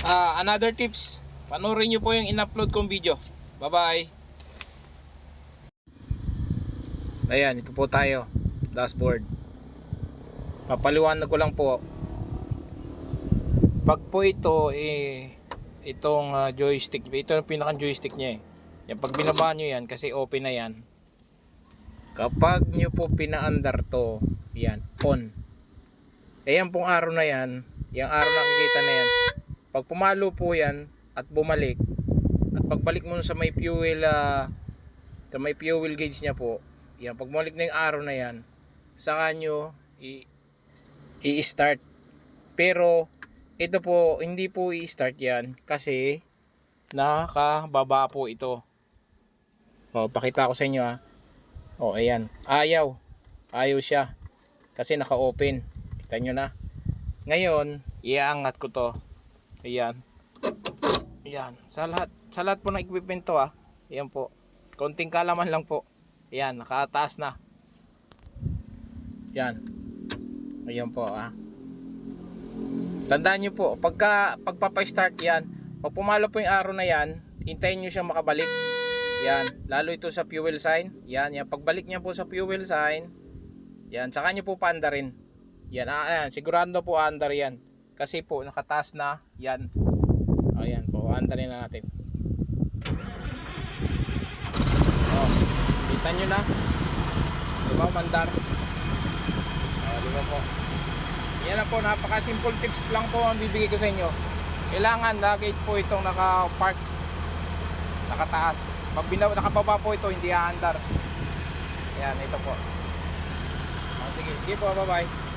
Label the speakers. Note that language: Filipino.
Speaker 1: Another tips, panoorin nyo po yung in-upload kong video. Bye bye. Ayan, ito po tayo, dashboard. Papaliwanag ko lang po. Pag po ito itong joystick, ito yung pinaka joystick niya yan, pag binaba nyo yan kasi open na yan, kapag nyo po pinaandar to, yan, on. Ayan pong araw na yan, yung araw na nakikita na yan, pag pumalo po yan at bumalik, at pagbalik mo sa may fuel gauge nya po, yan, pag bumalik na yung araw na yan, saka nyo i-start. Pero ito po, hindi po i-start yan kasi nakababa po ito. Pakita ko sa inyo ayan, ayaw siya kasi naka-open. Kita nyo na. Ngayon, iaangat ko to. Ayan. Ayan. Sa lahat po ng equipment to ayan po. Konting kalaman lang po. Ayan, nakataas na. Ayan. Ayan po Tandaan nyo po, pagpapa-start yan, pag pumalo po yung arrow na yan, hintayin nyo siyang makabalik. Yan, lalo ito sa fuel sign. Yan, pagbalik niya po sa fuel sign, yan, saka nyo po paandarin. Yan, ayan, sigurado po andar yan. Kasi po, nakataas na, yan. Ayan po, andarin na natin. Kita nyo na. Diba, mandar? Diba po? Yan na po, napaka-simple tips lang po ang bibigay ko sa inyo. Kailangan lagi po itong naka-park, nakataas. Pag nakababa po ito, hindi aandar. Yan, ito po. Sige po, bye bye.